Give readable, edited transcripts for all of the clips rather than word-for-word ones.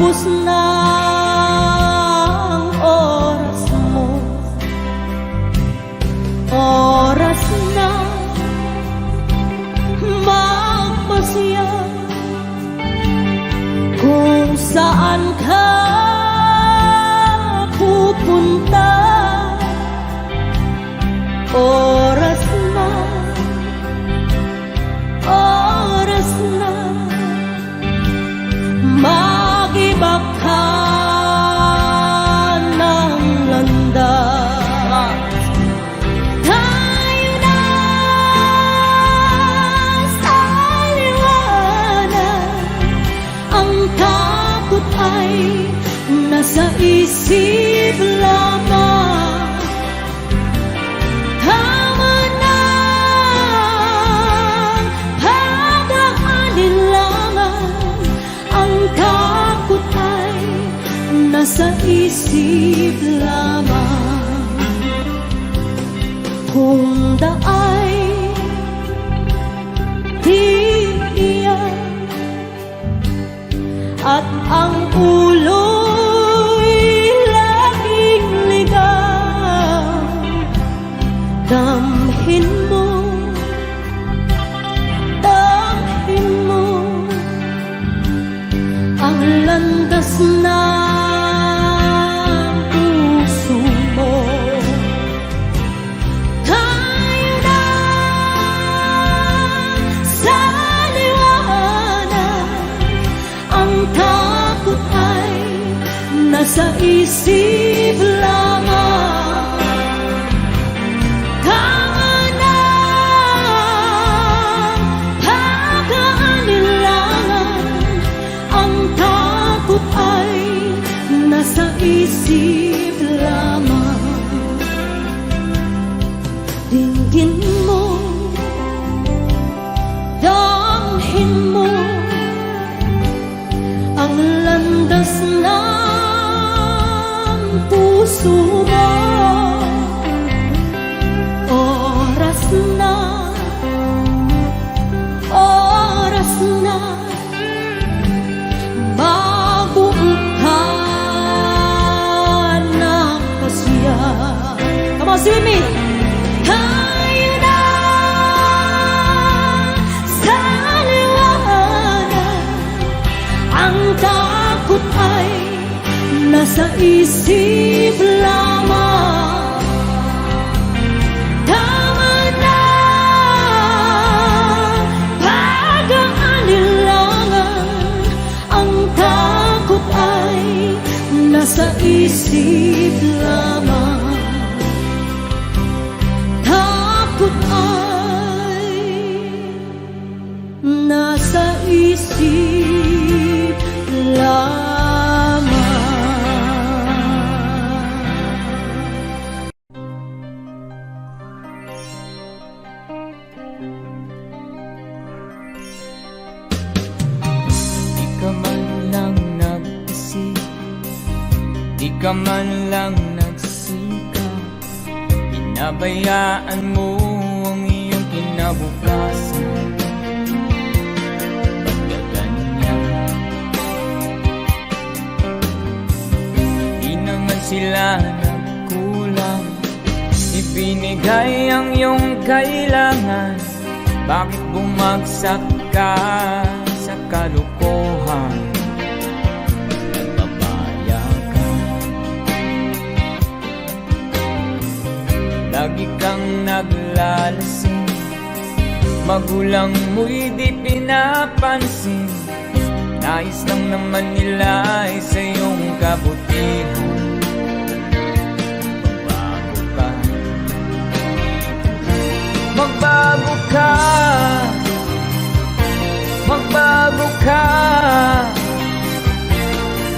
Ubos na ang oras mo, oras na magpasya kung saan ka pupunta. Oras na, oras na mag-iba ka ng landas. Tayo na sa liwanag, ang takot ay nasa isip lamang. Tama na pag-aalinlangan, ang takot ay nasa isip lamang. Kung daay tiiyak at ang ulo'y laging ligaw, damhin mo, damhin mo ang landas ng puso mo. Tayo na sa liwanag, ang takot ay nasa isip lamang. Tama na pag-aalinlangan, ang takot ay nasa isip lamang. Dinggin mo, damhin mo ang landas ng puso mo. Oras na, oras na mabuo ka ng pasya. Come on, sing with me! Tayo na sa liwanag, ang takot ay nasa isip lamang. Tama na pag-aalinlangan, ang takot ay nasa isip lamang. Takot ay nasa isip lamang. Di ka man lang nag-isip, di ka man lang nagsikap, pinabayaan mo ang iyong kinabukasan. Pagkaganyan, di naman sila nagkulang, ibinigay ang iyong kailangan. Bakit bumagsak ka sa kalokohan? Nagpapaya ka, lagi kang naglalasing, magulang mo'y di pinapansin. Nais lang naman nila ay sa iyong kabutihan. Magbago ka, magbago ka,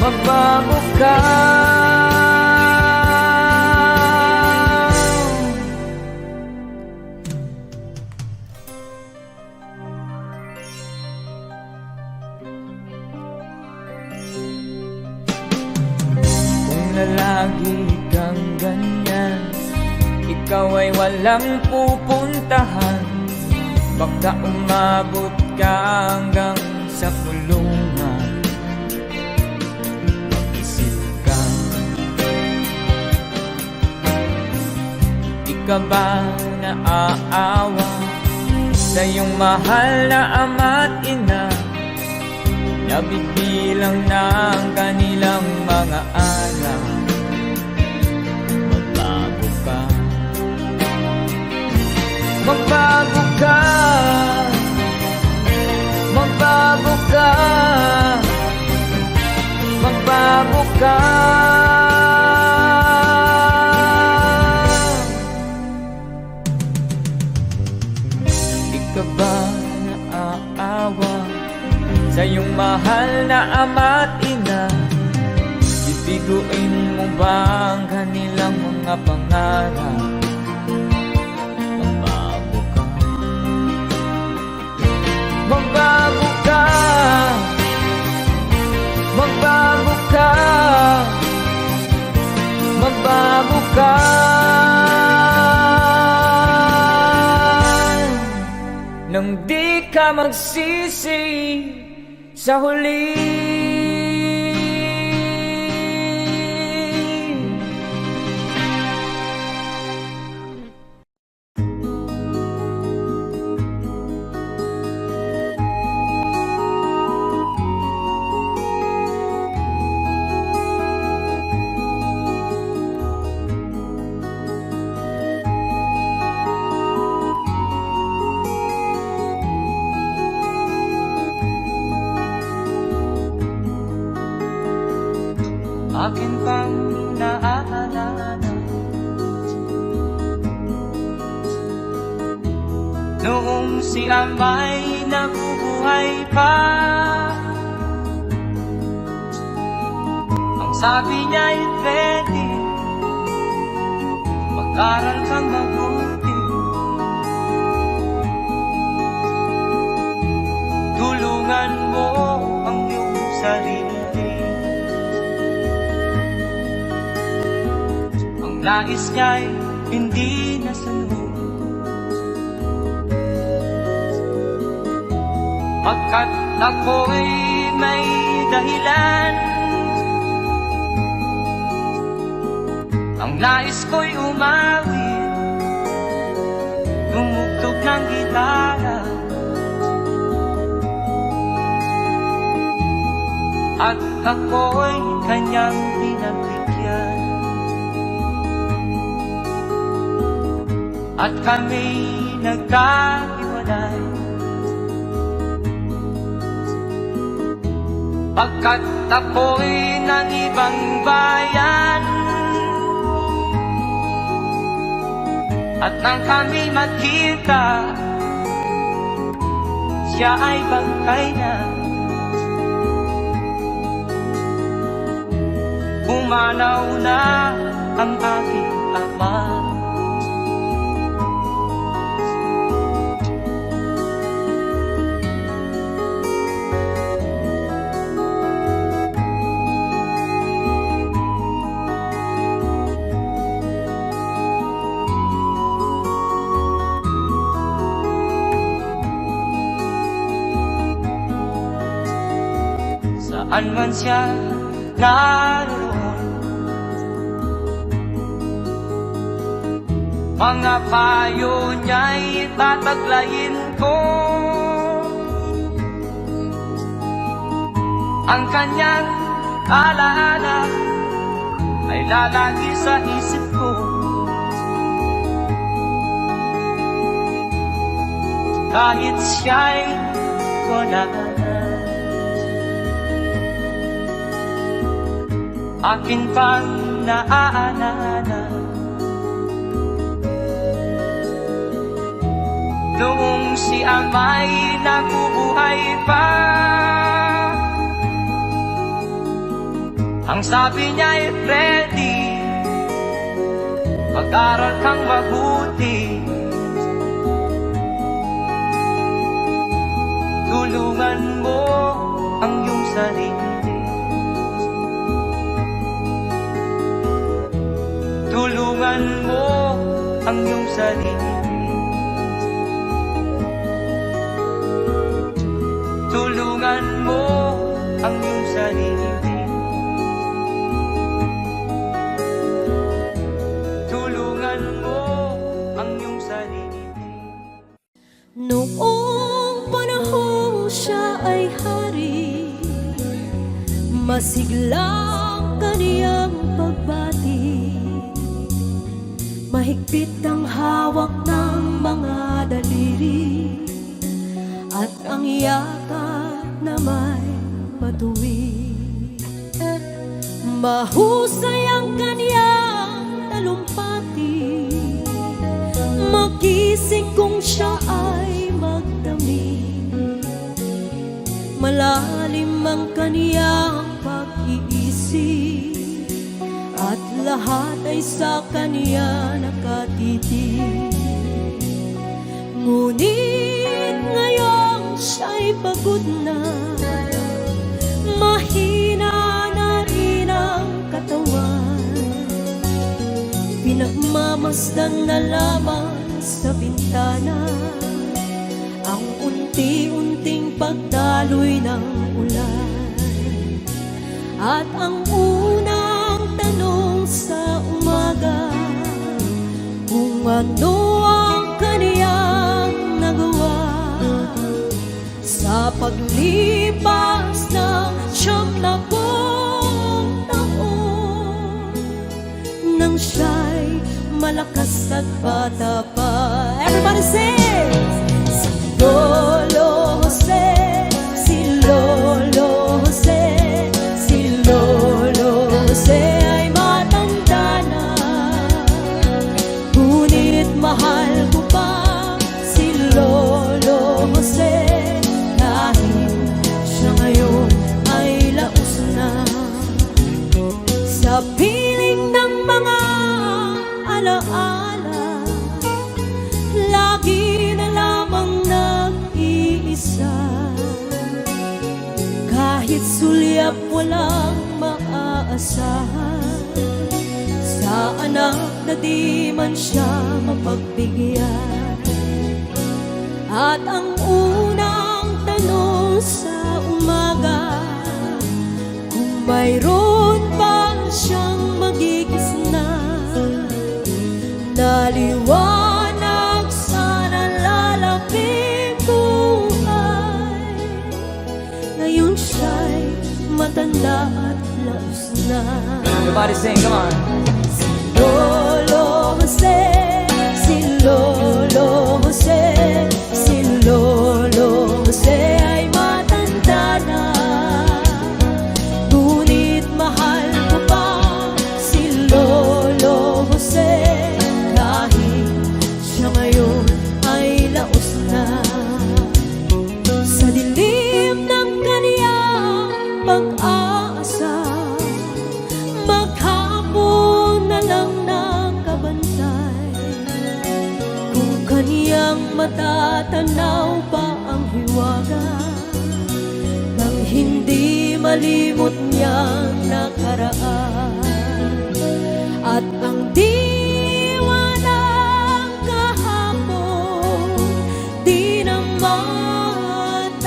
magbago ka. Kung lalagi kang ganyan, ikaw ay walang pupuntahan. Baka umabot ka hanggang sa kulungan. ka ba naaawa sa iyong mahal na ama't ina? Nabibilang na ang kanilang mga araw. Magbago ka, magbago ka, magbago ka, magbago ka. Di ka ba naaawa sa iyong mahal na ama't ina? Bibiguin mo ba ang kanilang mga pangarap? Magbago ka, magbago ka, magbago ka, magbago ka. Nang di ka magsisi sa huli. Akin pang naaalala noong si Amay nabubuhay pa. Ang sabi niya'y pwede mag-aral kang mabuti, tulungan mo ang iyong sarili. Nais niya'y hindi nasunod, pagkat ako'y may dahilan. Ang nais ko'y umawit, tumugtog ng gitara, at ako'y kanyang pinagbigyan. At kami nagkahiwalay, pagkat ako'y ng ibang bayan. At nang kami magkita, siya ay bangkay na. Pumanaw na ang aking ama. Saan man siya naroon, mga payo niya'y tataglayin ko. Ang kanyang alaala ay lalagi sa isip ko. Kahit siya'y wala na, akin pang naaalala noong si Amay nabubuhay pa. Ang sabi niya'y Freddy, mag-aral kang mabuti, tulungan mo ang iyong sarili. Tulungan mo ang iyong sarili. Tulungan mo ang iyong sarili. Tulungan mo Noong panahon siya ay hari, masiglang kaniyang pagbati. Mahigpit ang hawak ng mga daliri, at ang yakap na may matuwid. Mahusay ang kaniyang talumpati, magising kung siya ay magdamit. Malalim ang kaniyang pag-iisip, at lahat ay sa kaniya nakatitig. Ngunit ngayong siya'y pagod na, mahina na rin ang katawan. Pinagmamasdan na lamang sa bintana ang unti-unting pagdaloy ng ulan. At ang unang tanong sa umaga, kung ano ang kaniyang nagawa sa paglipas ng 70 taon, nang siya'y malakas at bata pa. Everybody sing! Si Lolo Jose, si Lolo Jose, si Lolo Jose ay matanda na, ngunit mahal ko pa si Lolo Jose, kahit siya ngayon ay laos na. Sa piling ng mga alaala, lagi na lamang nag-iisa. Kahit sulyap walang maaasahan, sa anak na di man siya mapagbigyan. At ang unang tanong sa umaga, kung mayroon pa siyang magigisna na liwanag sa nalalaping buhay. Ngayon siya'y matanda at laos na. Everybody sing, come on. Si Lolo Jose, si Lolo Jose, si Lolo Jose ay matanda na, ngunit mahal ko pa si Lolo Jose, kahit siya ngayon ay laos na. Sa dilim ng kaniyang pag-aasa, maghapon na lang nakabantay. Kung kaniyang matatanaw pa ang hiwaga, nang hindi malimot niyang nakaraan. At ang diwa ng kahapon di na matagpuan,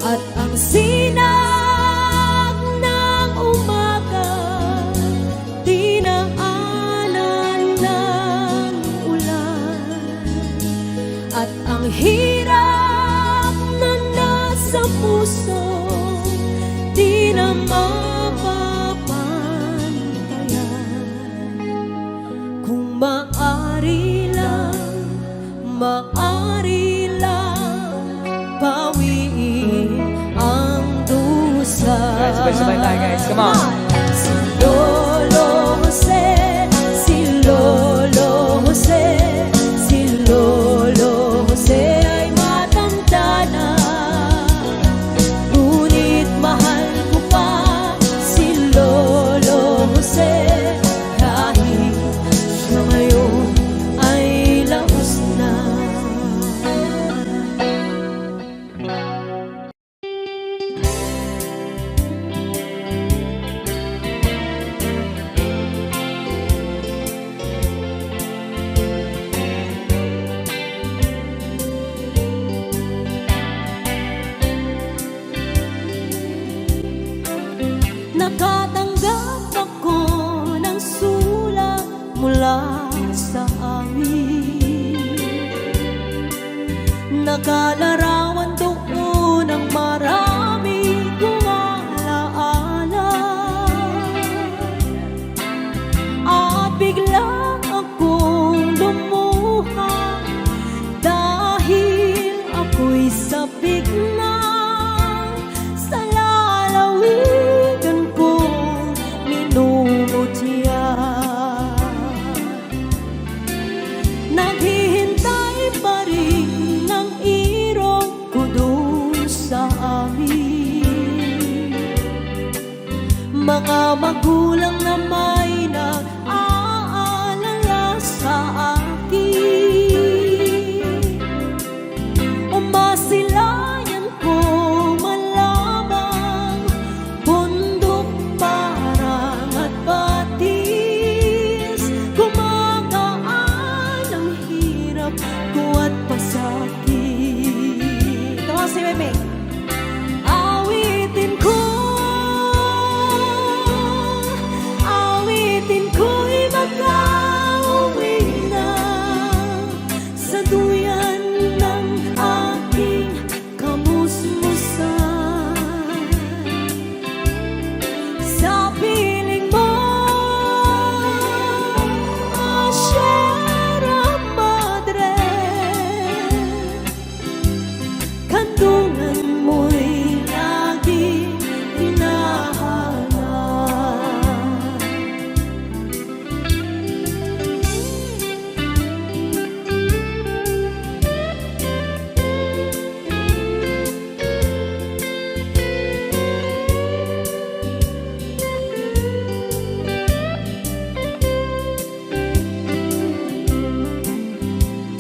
at ang sinag ng umaga di na anan ng ulan, at ang hirap na nasa puso di na mapapantayan. Kung maari lang pawiin ang dusa. Guys, sabay-sabay tayo, guys. Come on. Si Lolo Jose, si Lolo Jose, si Lolo Jose ay matanda na, ngunit mahal ko pa si Lolo Jose, kahit siya ngayon ay laos na. nakalarawan doon ang marami kong alaala. At bigla akong lumuha dahil ako'y sabik na sa lalawigan kong minumutya. Naghihintay pa rin ng irong ko doon sa amin. Mga magulang na may nag-aalala sa akin. Umasilayan ko malamang bundok, parang at batis. Gumagaan ang hirap ko at pasakit. Come on, say with me. Awitin ko, awitin ko'y mag-auwi na sa duyan ng aking kamusmusan. Sa piling mo, Sierra Madre, kandungan mo'y laging hinahanap.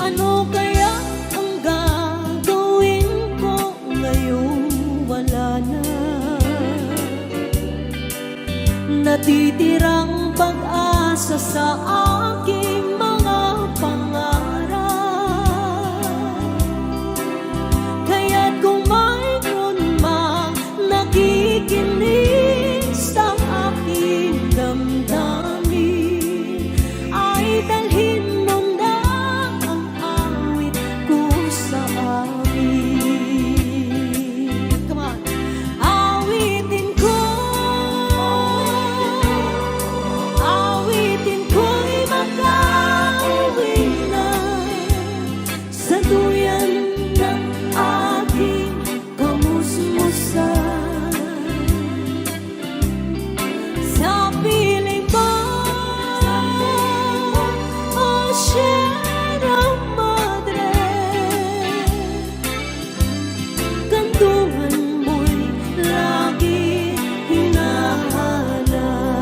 Ano kaya ang gagawin ko ngayong wala na? Natitirang pag-asa sa aking mga pangarap. Kaya't kung mayroon mang nakikinig sa aking damdamin, ay dalhin mo na ang awit ko sa amin. Come on. Awitin ko, awitin ko'y mag-auwi na sa duyan ng aking kamusmusan. Sa piling mo, Sierra Madre, kandungan mo'y lagi hinahanap.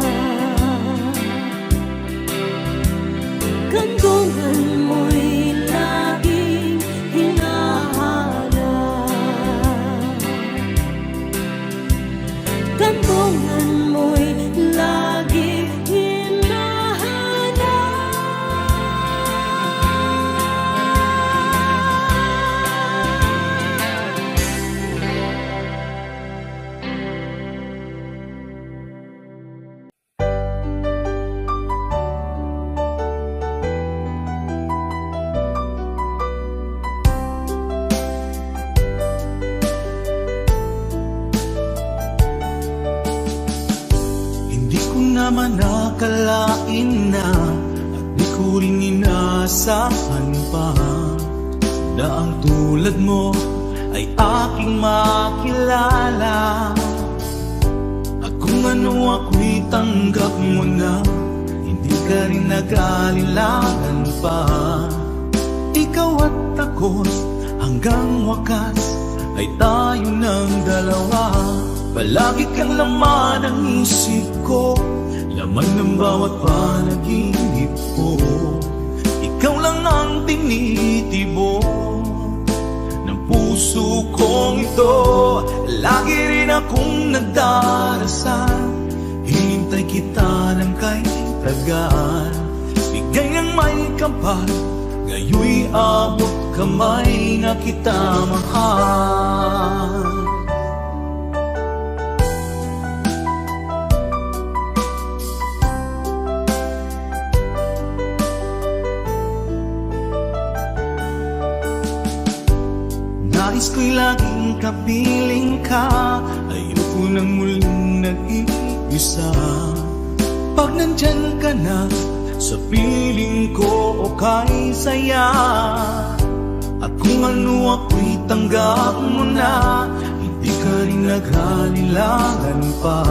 Kandungan mo'y laging hinahanap. Kandungan mo'y laging hinahanap. Hindi ko naman nakalain na at di ko rin inaasahan pa na ang tulad mo ay aking makilala. At kung ano ako'y tanggap mo na, hindi ka rin nag-alilangan pa. Ikaw at ako hanggang wakas ay tayo ng dalawa. Palagi kang laman ng isip ko, laman ng bawat panaginip ko. Ikaw lang ang tinitibok ng puso kong ito. Lagi rin akong nagdarasal, hinintay kita ng kay tagal. Bigay ng may kapal, ngayoy abot kamay na kita mahal. Nais ko'y laging kapiling ka, ayoko nang muling nag-iisa. Pag nandyan ka na, sa piling ko okay saya. At kung ano ako'y tanggap mo na, hindi ka rin naghalilangan pa.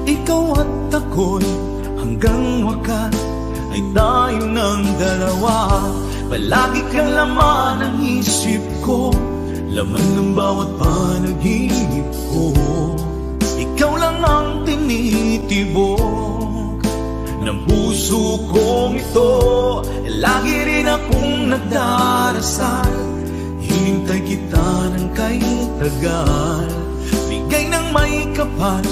Ikaw at ako'y hanggang wakas ay tayo ng dalawa. Palagi kang laman ng isip ko, laman ng bawat panaginip ko. Ikaw lang ang tinitibok ng puso kong ito. Lagi rin akong nagdarasal, hinintay kita ng kay tagal. Bigay ng may kapal,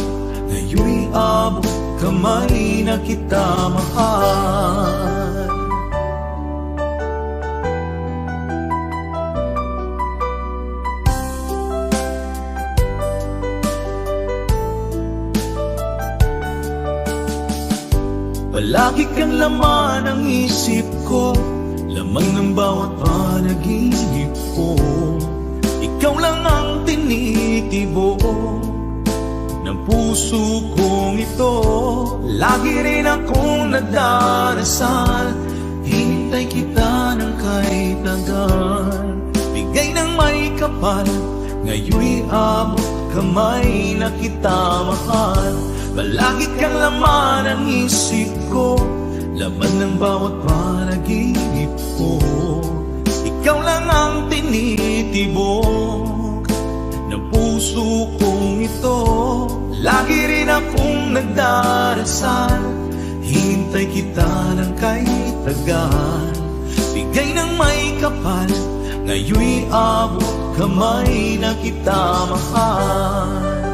ngayon'y abot kamay na kita mahal. Palagi kang laman ng isip ko, laman ng bawat panaginip ko. Ikaw lang ang tinitibok ng puso kong ito. Lagi rin akong nagdarasal, hinintay kita ng kay tagal. Bigay ng may kapal, ngayon'y abot kamay na kita mahal. Palagi kang laman ng isip ko, laman ng bawat panaginip ko. Ikaw lang ang tinitibok ng puso kong ito. Lagi rin akong nagdarasal, hintay kita ng kay tagal. Bigay ng may kapal, ngayon'y abot kamay na kita mahal.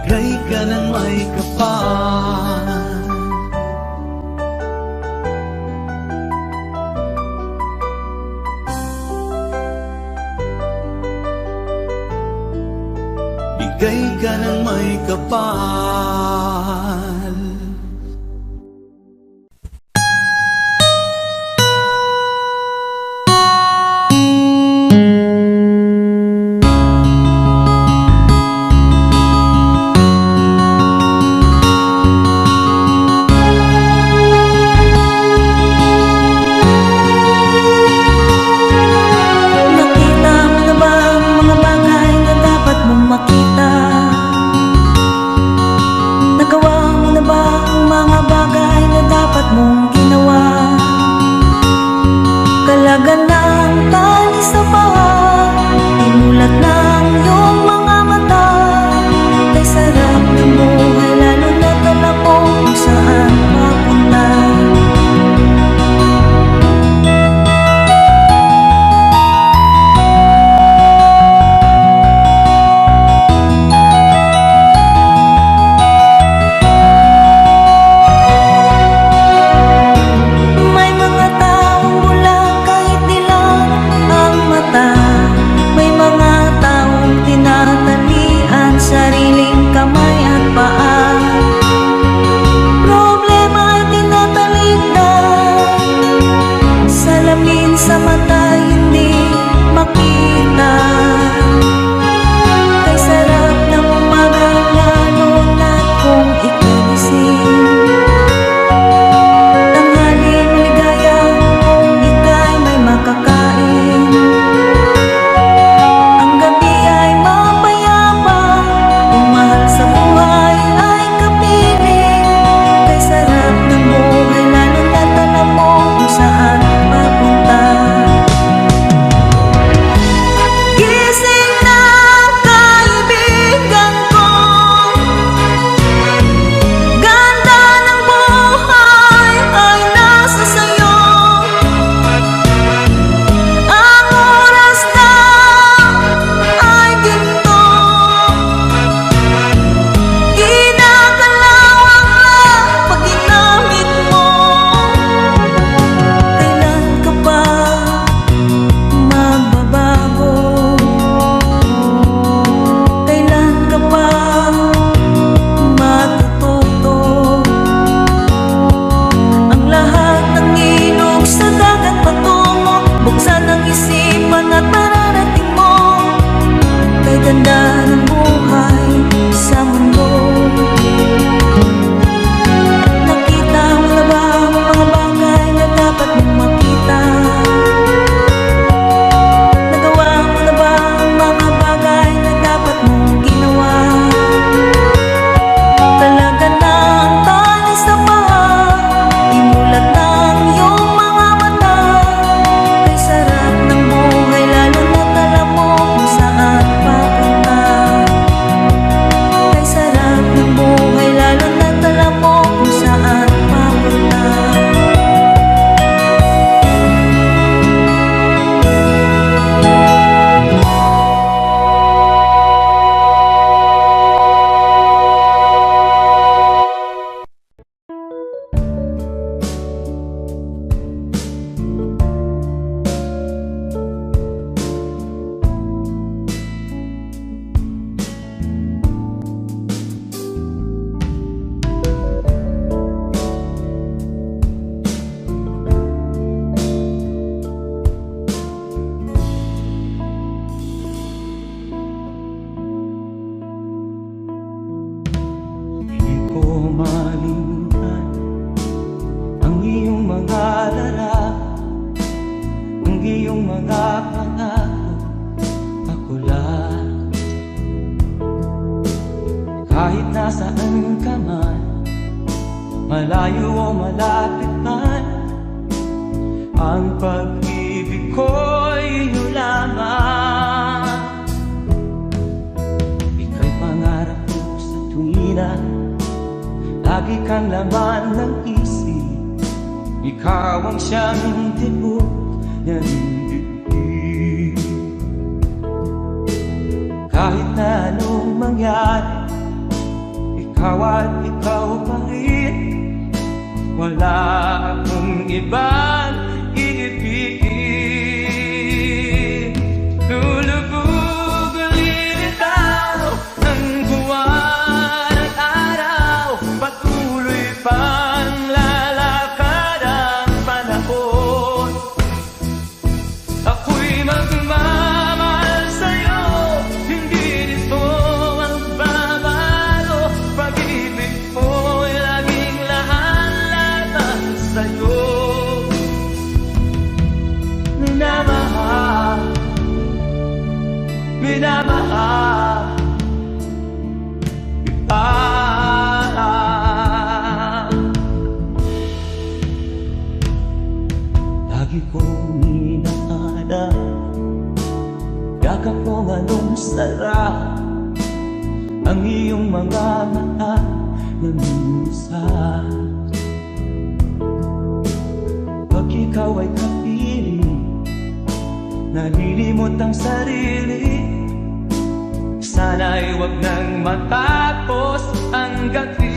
Bigay ka ng may kapal, bigay ka ng may kapal. Nagawa mo na ba ganda ng buhay sa mundo. Nakita mo na ba ang mga bagay na dapat mong makita? Nagawa mo na ba ang mga bagay na dapat mong ginawa? Talaga na ang talis na paha, imulat ng iyong mga mata. Kay sarap ng buhay lalo na't alam mo kung saan papunta. Kay sarap ng buhay lalo na't alam mo kung saan papunta. Di ko malimutan ang iyong mga larap, ang iyong mga pangako, ako lang. Kahit nasaan ka man, malayo o malapit man, ang pag-ibig ko'y iyong lamang. Ika'y pangarap ko sa tuwina, lagi kang laman ng isip. Ikaw ang siyang tibok ng dibdib. Kahit na anong mangyari, ikaw at ikaw pa rin. Wala akong ibang iibigin. Lulubog ulit ang buwan at araw, patuloy pang lalakad ang panahon. Ako'y magmamahal sa'yo, hindi nito magbabago. Pag-ibig mo'y laging lahat sa'yo. Minamahal, minamahal kita. Lagi kong inahanap, yakap kong anong sarap, ang iyong mga mata na minsan. Pag ikaw ay kapiling, nalilimot ang sarili. Sana'y huwag nang matapos ang gabi.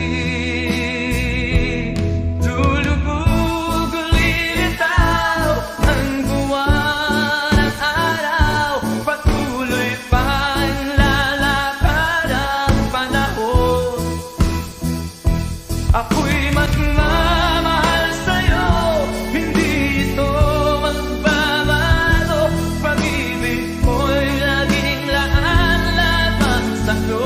Lulubog ulit ang buwan at araw, patuloy pang lalakad ang panahon. Ako'y magmamahal sa'yo, hindi ito magbabago. Pag-ibig ko'y laging laan sa'yo.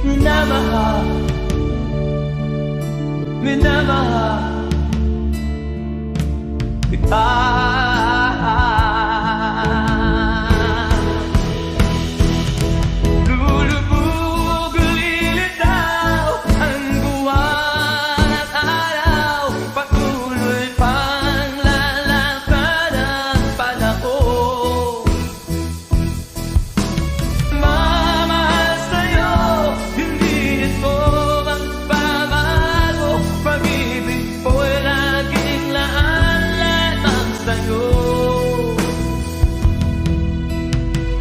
Minamahal, minamahal kita. Lulubog ulit ang buwan at araw, patuloy pang lalakad ang panahon. Mamahal sa'yo, hindi nito magbabago. Pag-ibig ko'y laging laan sa'yo.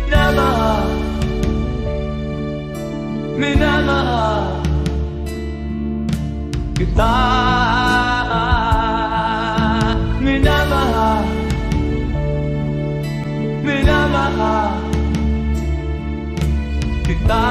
Minamahal, minamahal kita. Minamahal, minamahal kita.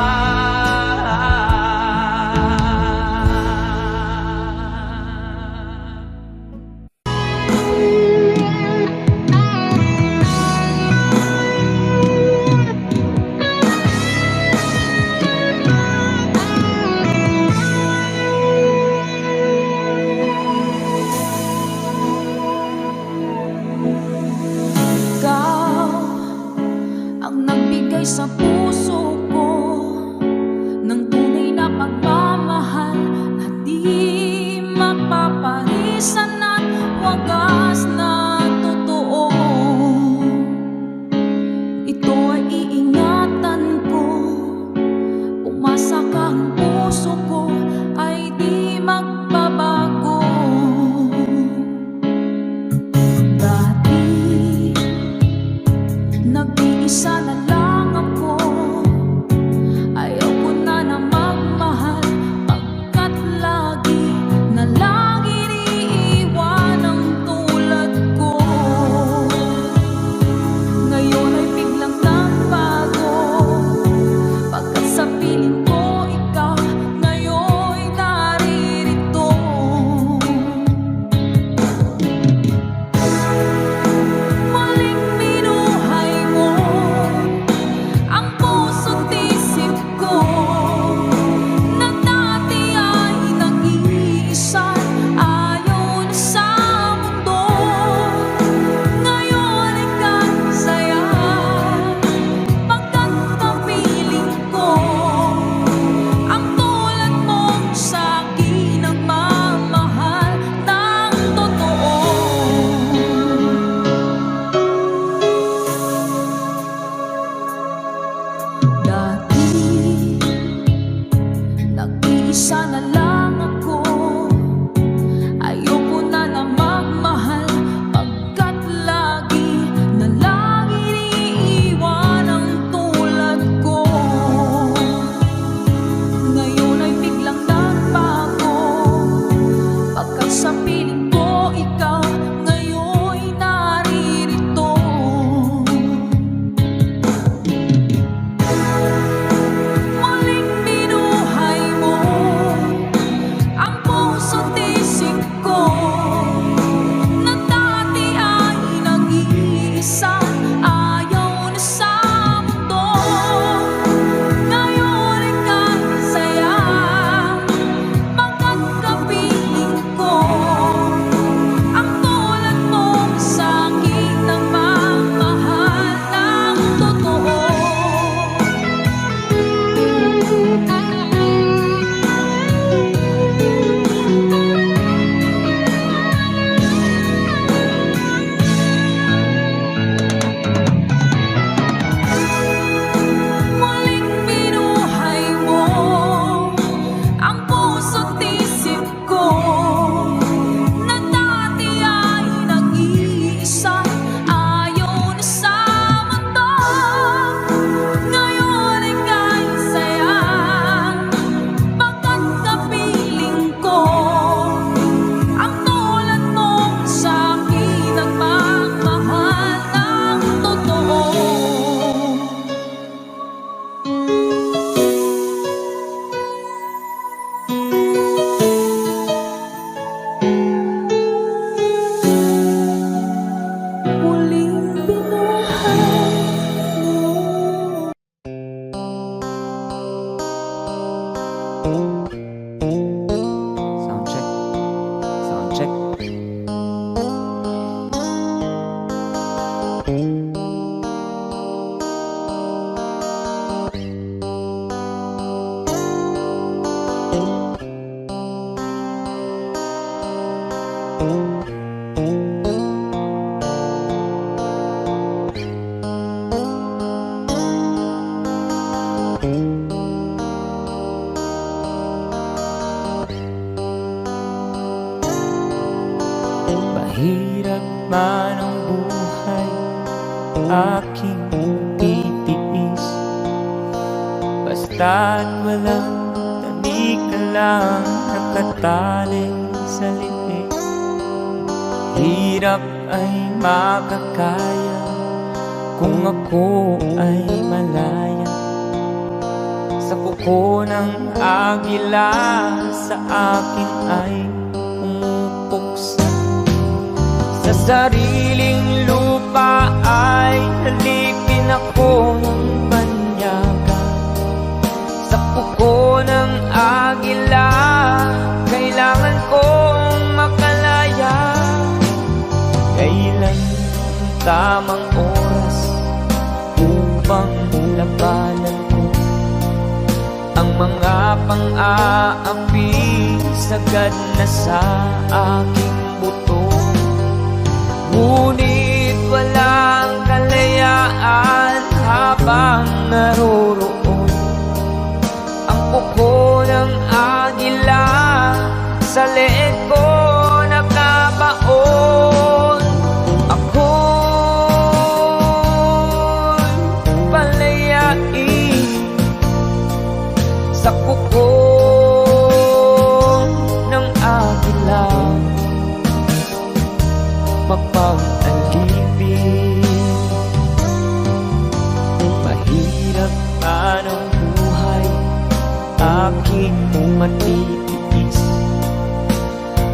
sa puso ko ng tunay na pagmamahal na di mapaparisan at wagas na totoo. Ito ay iingatan ko, umasa kang puso ko ay di magbabago. Dati nag-iisa na lang ako, ayaw ko na na magmahal pagkat lagi na lang iniiwan ang tulad ko. Ngayon ay biglang nagbago, pagkat sa piling ko ikaw ngayon'y naririto. Muling binuhay mo ang puso't isip ko na dati ay nag-iisa, ayaw na sa mundo. Ngayon ay kasaya pagkat kapiling ko ang tulad mong sa'kin ang mamahal ng totoo. Dati nag-iisa na lang ako, ayoko na na magmahal pagkat lagi na lang iniiwan ang tulad ko. Ngayon ay biglang nagbago, pagkat sa piling ko ikaw ngayon'y naririto. Muling binuhay mo ang puso't isip ko na dati ay nag-iisa, ayaw na sa mundo. Ngayon ay kasaya pagkat kapiling ko ang tulad mong sa'kin ang mamahal ng totoo. Muling binuhay mo ang puso't isip ko na dati ay nag-iisa, ayaw na sa mundo. Ngayon ay kasaya pagkat kapiling ko ang tulad mong sa'kin ang magmahal ng totoo. Muling binuhay mo. Sound check. Sound check. Mahirap man ang buhay, aking titiis, basta't walang tanik na lang nakatali sa liig. Hirap ay makakaya kung ako ay malaya sa kuko ng agila, sa akin ay pumupuksa. Sa sariling lupa ay halipin ako ng banyaga, sa kuko ng agila kailangan kong makalaya. Kailan ang tamang oras upang upang labanan ko ang mga pang-aapi sagad na sa aking buto. Ngunit walang kalayaan habang naroroon ang kuko ng agila sa leeg ko nakabaon. Ako'y palayain sa kuko ng agila, mapang-alipin. Mahirap man ang buhay, aking matitiis,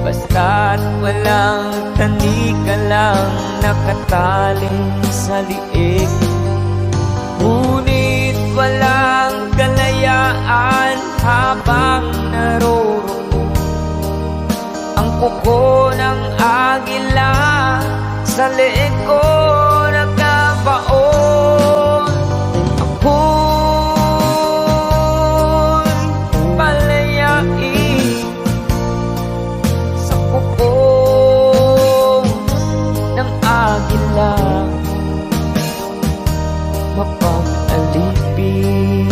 basta't walang tanika lang nakataling sa liig. Ngunit walang kalayaan habang naroroon ang kuko ng agila sa leeg ko nagkabaon. Ako'y palayain sa kuko ng agila, mapang-alipin.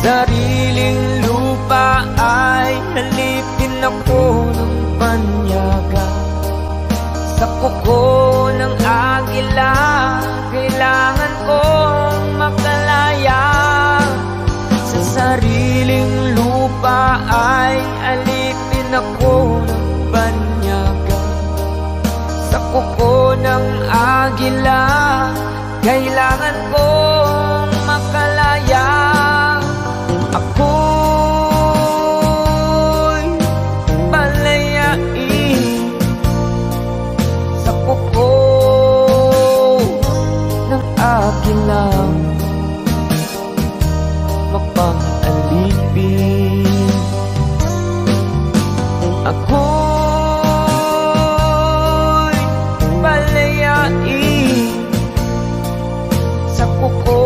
Sariling lupa ay halipin ako ng panyaga. Sa kuko ng agila, kailangan kong makalaya. Sa sariling lupa ay alipin ako ng panyaga. Sa kuko ng agila, kailangan kong makalaya. Ako'y palayain sa kuko ng agila, mapang-alipin. Ako'y palayain sa kuko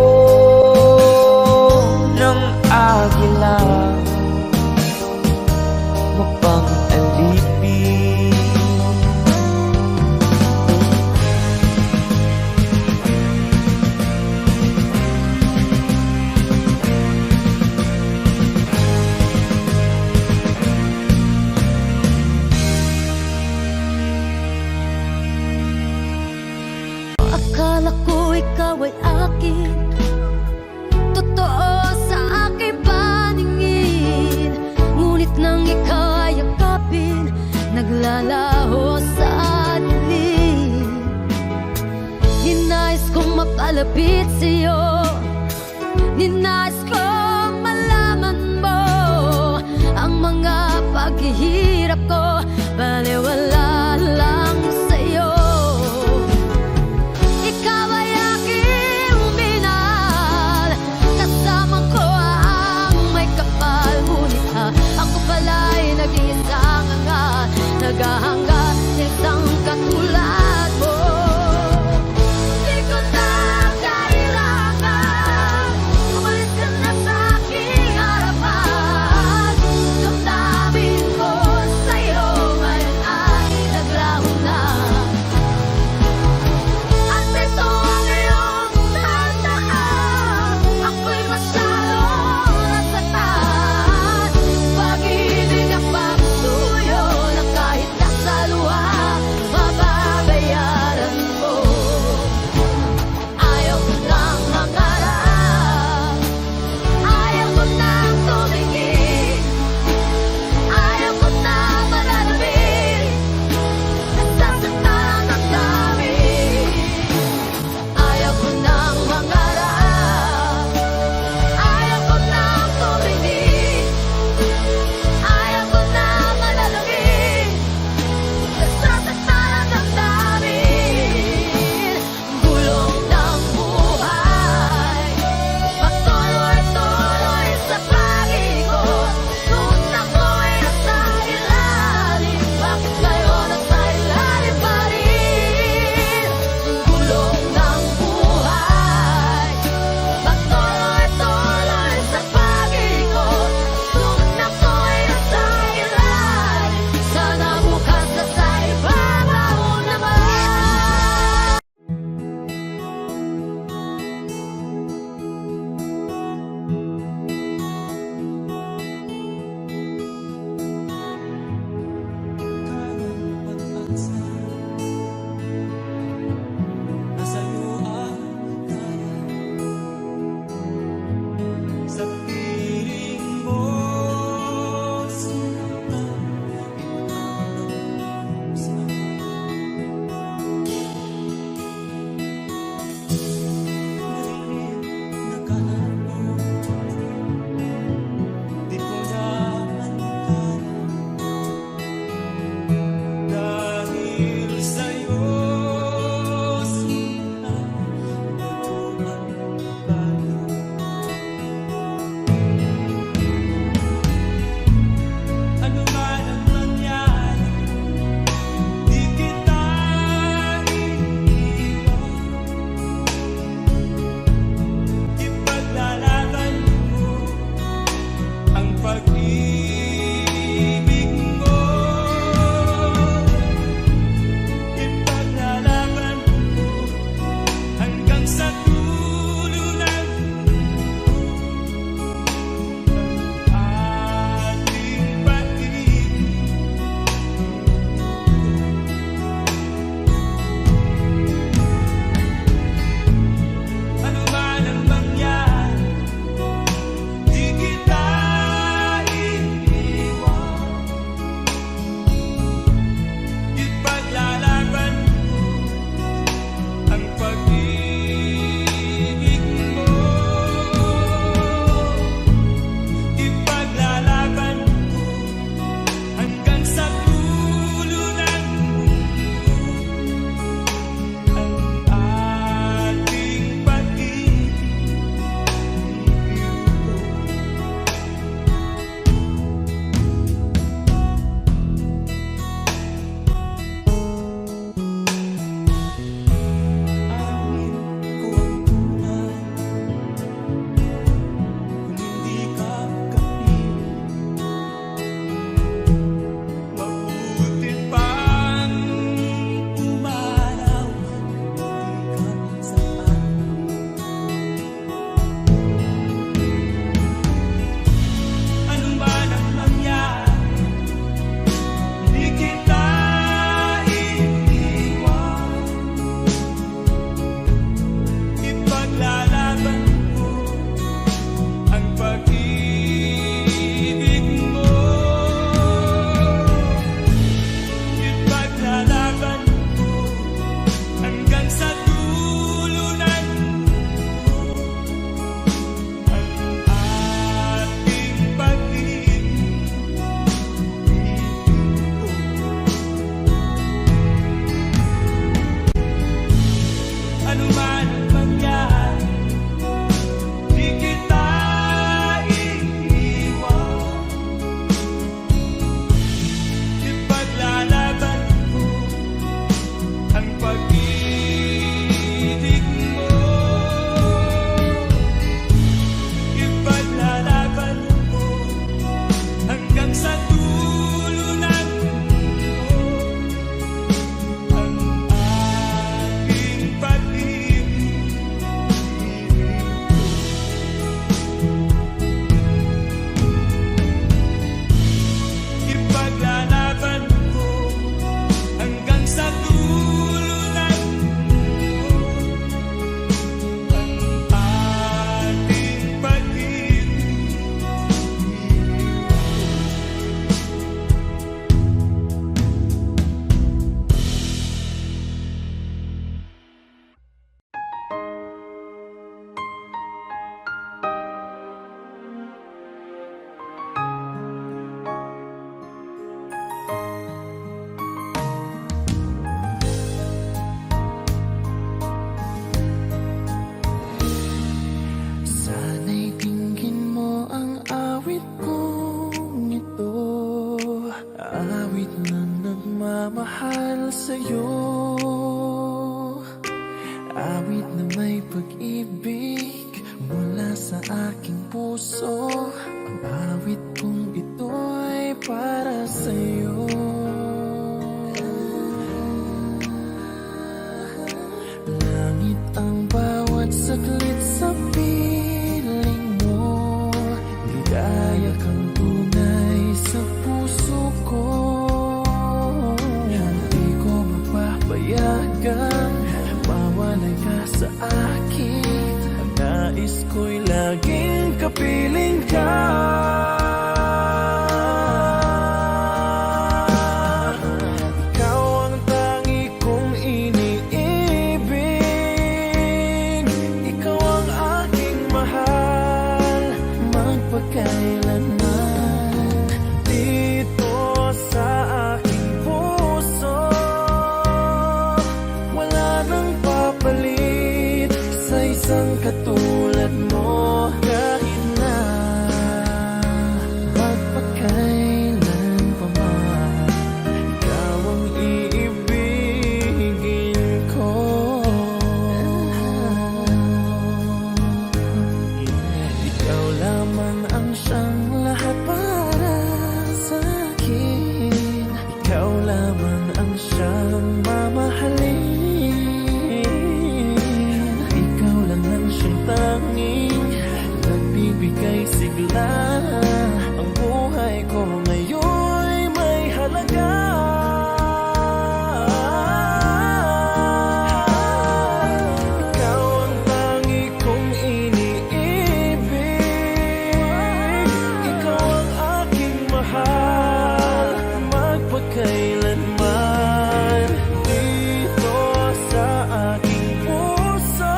ng agila, mapang-alipin. Akala ko ikaw ay akin, totoo sa aking paningin. Ngunit nang ikaw ay yakapin, naglalaho sa dilim. Ninais kong mapalapit sa'yo, ninais kong malaman mo ang mga paghihirap ko, baliwala lang sa'yo. Ikaw ay aking minahal, kasama ko ang may kapal. Ngunit ako pala'y nag-iisang angat, naghahangad sa isang katulad mo. Di ko na kailangan umalis ka na pag-ibig mo. Ipaglalaban ko hanggang sa dulo ng mundo ang ating pag-ibig ko. Ano man ang mangyari, di kita iiwan. Ipaglalaban ko ang pag-ibig mo. Ipaglalaban ko hanggang sa dulo ng mundo ang ating pag-ibig. Ipaglalaban ko hanggang sa dulo ng mundo ang ating pag-ibig. Sana'y dinggin mo ang awit kong ito, awit na nagmamahal sa'yo, awit na may pag-ibig mula sa aking puso. Ang awit kong ito'y para sa'yo. Langit ang bawat saglit sa piling mo, ligaya kang tunay sa puso ko. Hindi ko mapapayagang mawalay ka sa akin. Ang nais ko'y laging kapiling ka. Ikaw ang tangi kong iniibig, ikaw ang aking mahal magpakailanman. Dito sa aking puso wala nang papalit sa isang katulad mo. Kahit na magpakailan pa man, ikaw ang iibigin ko. Ikaw lamang ang siyang lahat para sa akin. Ikaw lamang ang siyang mamahalin. Ikaw lang ang siyang tanging nagbibigay sigla. Ang buhay ko ngayon'y may halaga. Ikaw ang tangi kong iniibig, ikaw ang aking mahal magpakailanman. Dito sa aking puso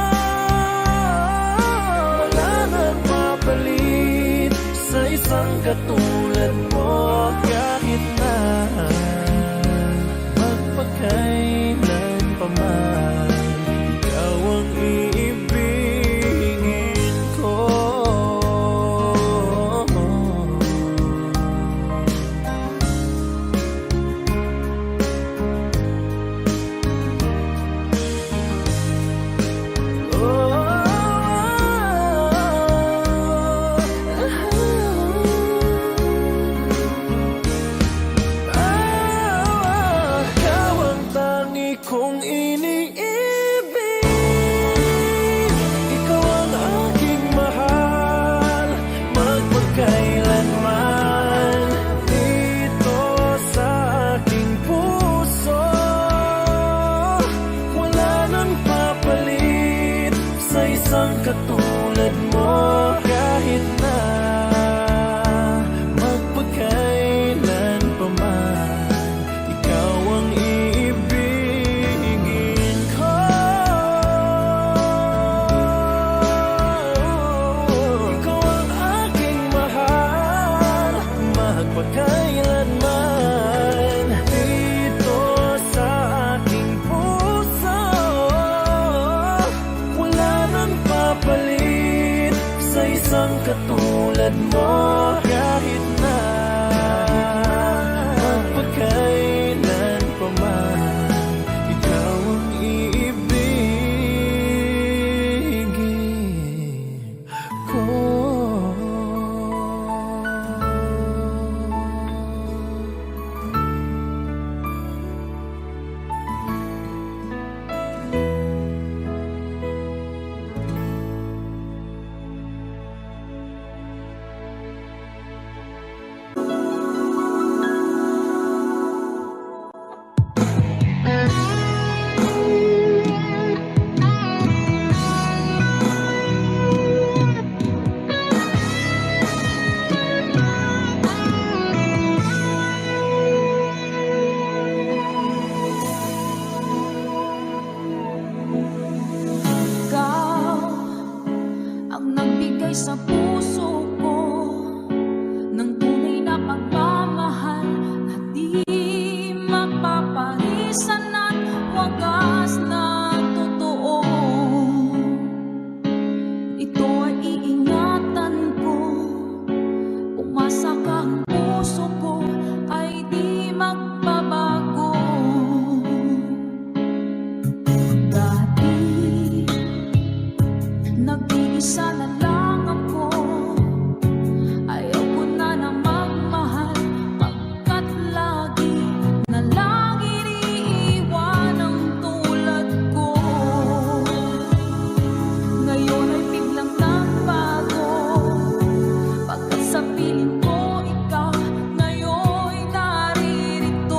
wala nang mapalit sa isang katulad mo. Kahit na magpakailan pa man, ikaw ang iibigin ko. Ikaw ang tangi kong iniibig, ikaw ang aking mahal magpakailanman. Dito sa aking puso wala nang papalit sa isang katulad mo. Kahit na magpakailanman. Dito sa aking puso, wala nang papalit sa isang katulad mo. Kahit na magpakailan pa man, ikaw ang iibigin ko. Ikaw ang nagbigay sa puso ko ng tunay na pagmamahal na di mapaparisan at wagas na totoo. Ito ay iingatan ko, umasa ka ang puso ko ay di magbabago. Dati nag-iisa na lang ako, ayaw ko na na magmahal, pagkat lagi na lang iniiwan ang tulad ko. Ngayon ay biglang nagbago, pagkat sa piling ko ikaw ngayon'y naririto.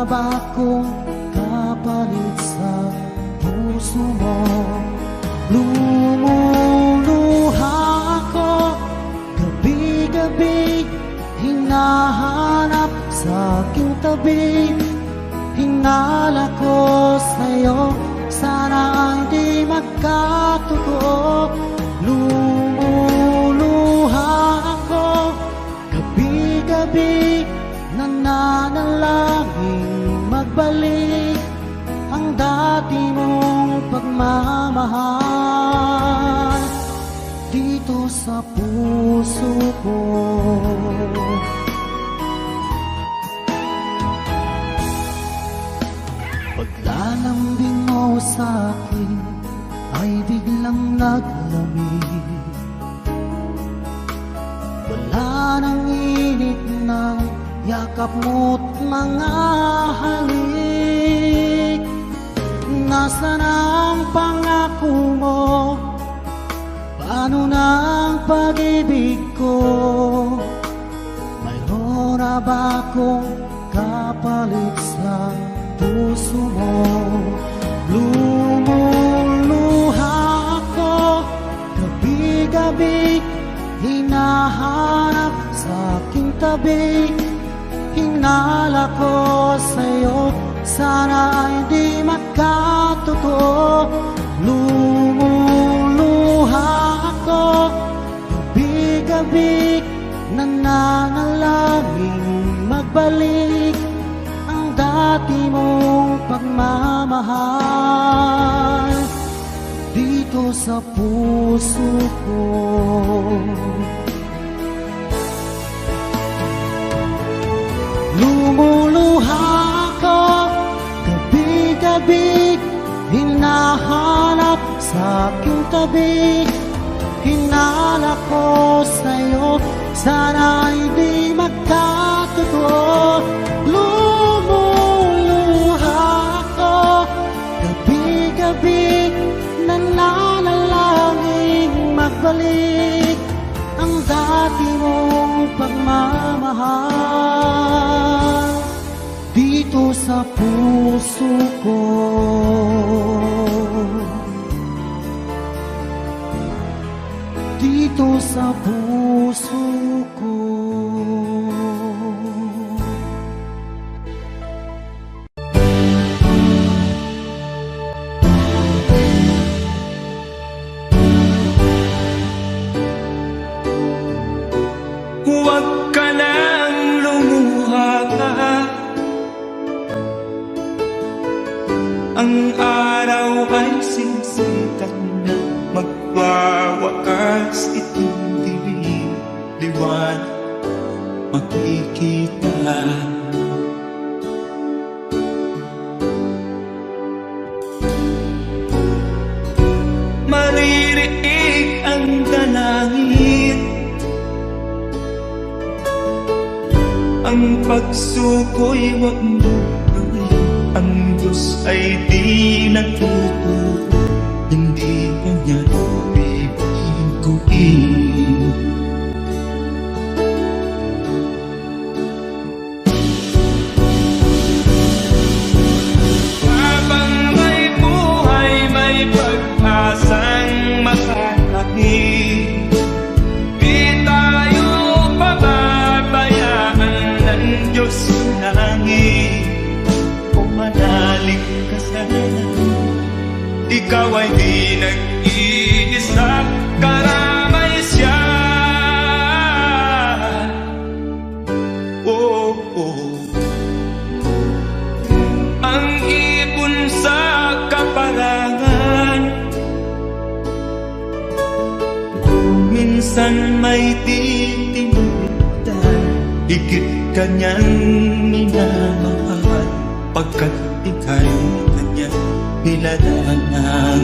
ba kung kapalit sa puso mo? Lumuluha ako gabi-gabi, hinahanap sa aking tabi. Hinala ko sa'yo, sana hindi magkatotoo. Lumuluha ako gabi-gabi, nananalangin magbalik ang dati mong pagmamahal dito sa puso ko. Paglalambing mo sa'kin ay biglang naglamig. Wala nang init ng yakap mo't mga halik. Nasaan ang pangako mo? Paano na ang pag-ibig ko? Mayroon na ba akong kapalit sa puso mo? Lumuluha ako gabi-gabi, hinahanap sa aking tabi. Hinala ko sa'yo, sana hindi magkatotoo. Lumuluha ako gabi-gabi, nananalangin magbalik ang dati mong pagmamahal dito sa puso ko. Lumuluha ako gabi-gabi, hinahanap sa aking tabi. Hinala ko sa'yo, sana hindi magkatotoo. Lumuluha ako gabi-gabi, nananalangin magbalik ang dati mong pagmamahal dito sa puso ko. Dito sa puso ko. Huwag ka nang lumuha ka, ang araw ay sisikat na, magwawakas itong dilim, liwanag makikita. Maririig ang dalangin, ang pagsuko'y wag mo gawin. Ang Diyos ay di natutuwa, hindi kanya bibiguin. Habang may buhay, may pag-asang makalaki. Di tayo pababayaan ng Diyos sa langit. O manalig ka sana, ikaw ay di nag-iisa, karamay siya. Oh, oh. Ang ibon sa kaparangan, minsan may titimitan, higit kanyang minamahal, pagkat ika'y kanyang nilalangan.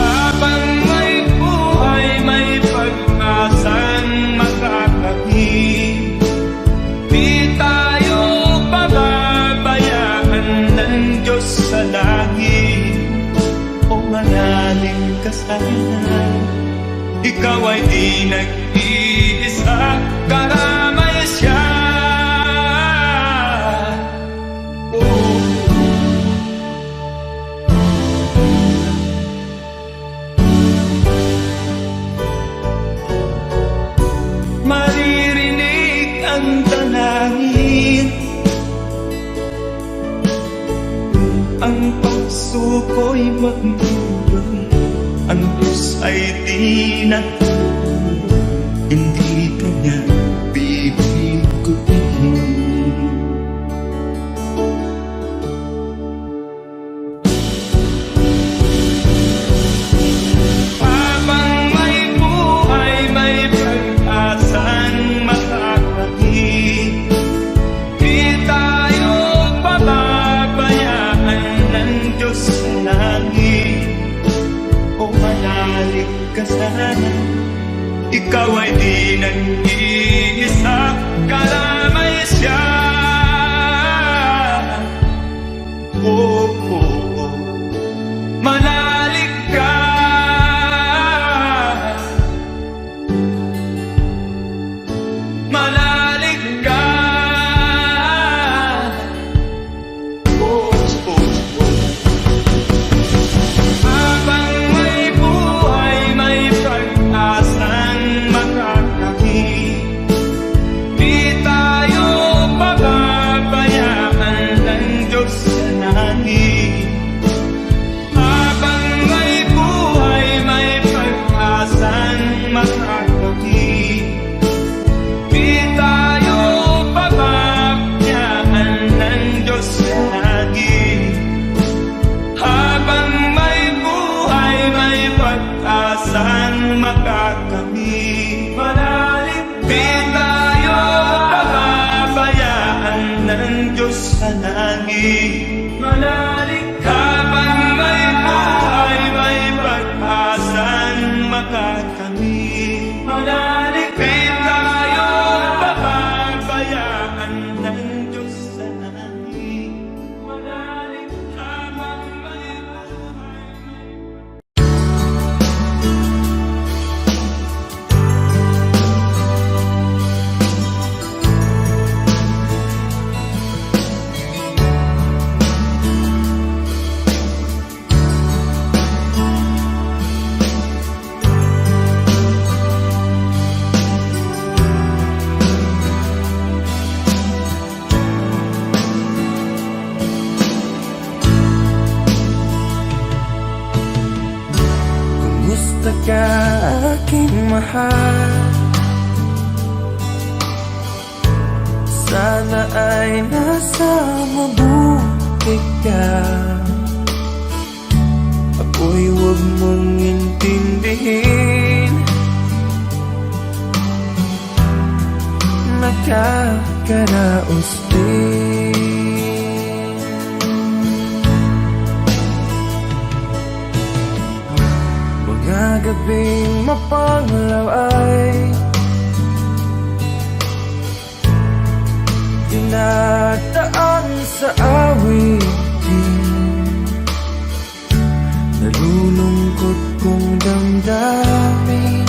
Habang may buhay, may pag-asang makakahit. Di tayo pababayaan ng Diyos sa langit. O manalig ka sana, ikaw ay di nag-iisa, karamay siya. Maririnig ang dalangin, ang puso ko'y magtulong, ang Diyos ay di natulong, hindi ka niya bibiguin. Habang may buhay, may pag-asang makakakit, di tayo pababayaan ng Diyos sa langit. O manalig ka sana, ikaw ay di nag-iisa, karamay siya. Oh, oh, oh. Manalig ka, manalig ka. Oh, oh, oh. Habang may buhay, may pag-asang makakakit, di tayo pababayaan ng Diyos sa langit. Habang may buhay, may pag-asang makakakit, di tayo pababayaan ng Diyos sa langit. Habang may buhay, may pag-asang makakamit, manalig, di tayo pababayaan ng Diyos sa langit. Manalig, habang may buhay, may pag-asang makakamit, manalig, di tayo pababayaan ng Diyos sa langit. Manalig, habang may buhay, Kumusta ka aking mahal? Sana ay nasa mabuti ka. Ako'y huwag mong intindihin, nakakaraos din. Mga gabing mapanglaw ay dinadaan sa awitin, nalulungkot kong damdamin,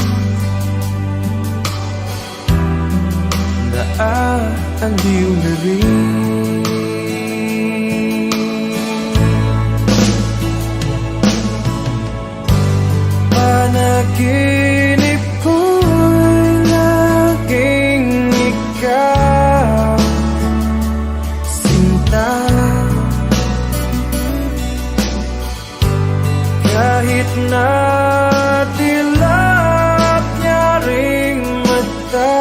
naaaliw na rin. Panaginip ko'y laging ikaw, sinta. Kahit na dilat niya ring mata,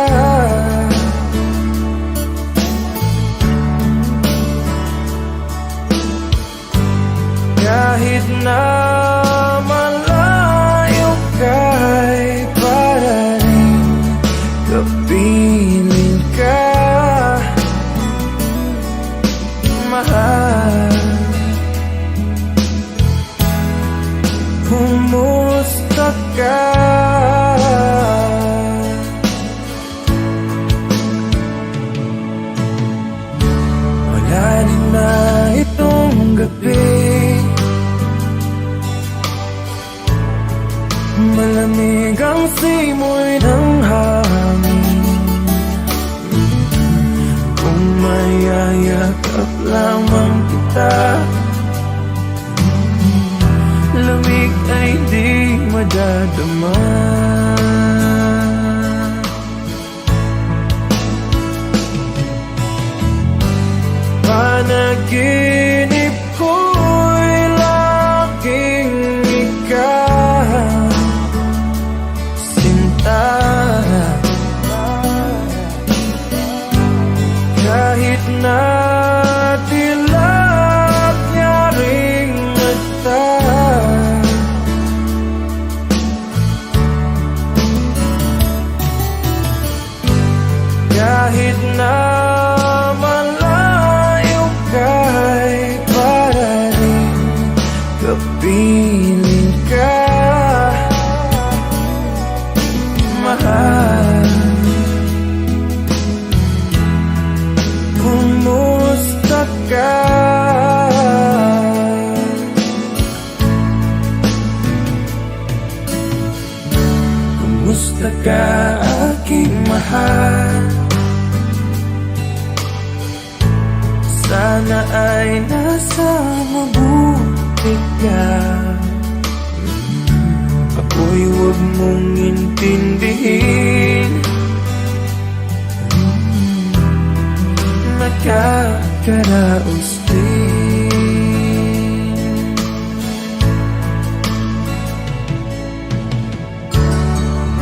lamang kita. Lamig ay di madadama. Panaginip ko'y laging ikaw, sinta. Kahit na dilag niya ring mata, kahit na malayo ka'y para rin kapiling ka, mahal. Kumusta ka? Kumusta ka, aking mahal? Sana ay nasa mabuti ka. Ako'y huwag mong intindihin, nakakaraos din.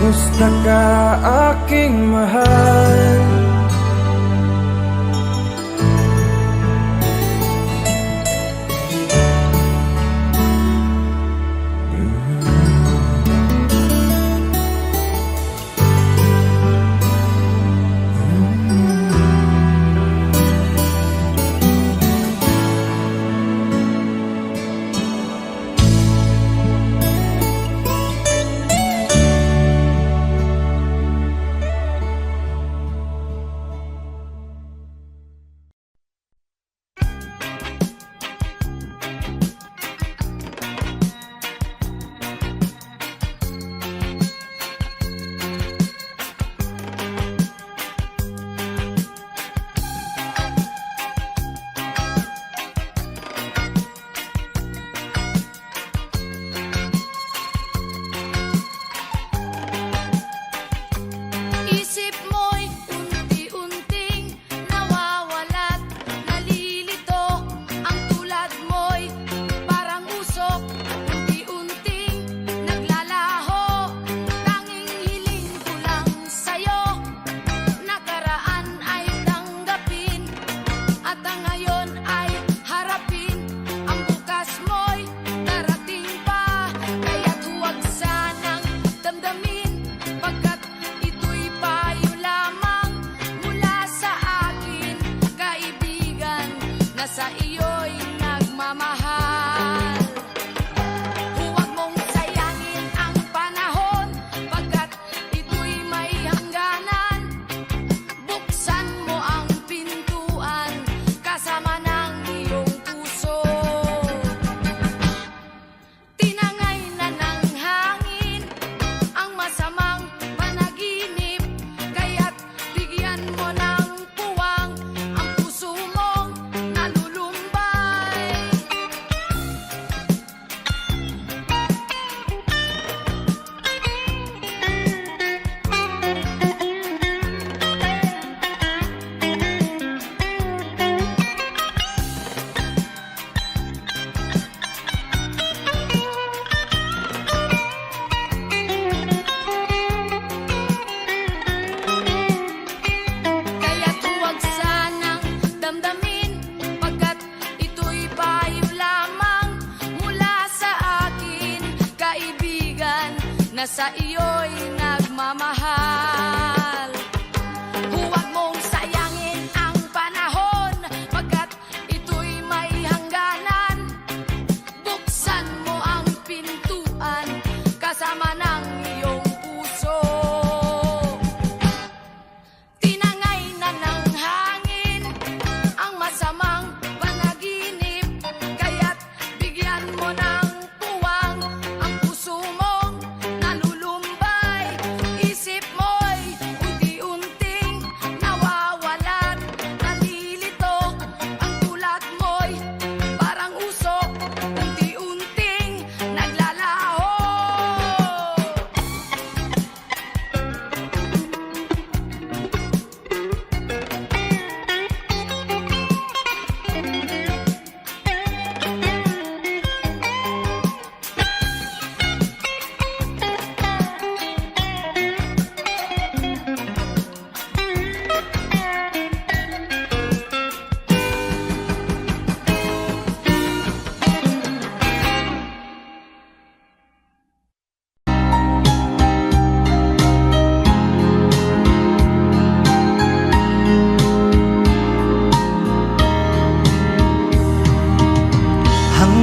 Kumusta ka, aking mahal?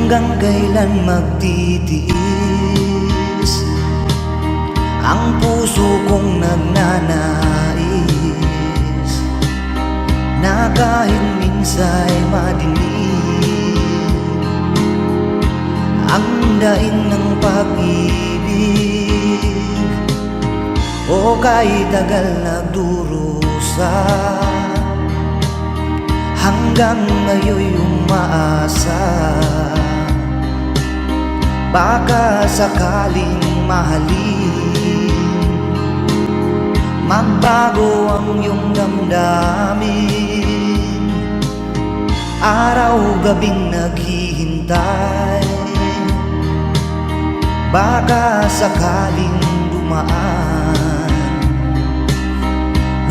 Hanggang kailan magtitiis ang puso kong nagnanais na kahit minsa'y madilim ang daing ng pag-ibig, o kahit tagal nagdurusa hanggang ngayon'y umaasa. Baka sakaling mahalin, magbago ang iyong damdamin. Araw-gabing naghihintay, baka sakaling dumaan,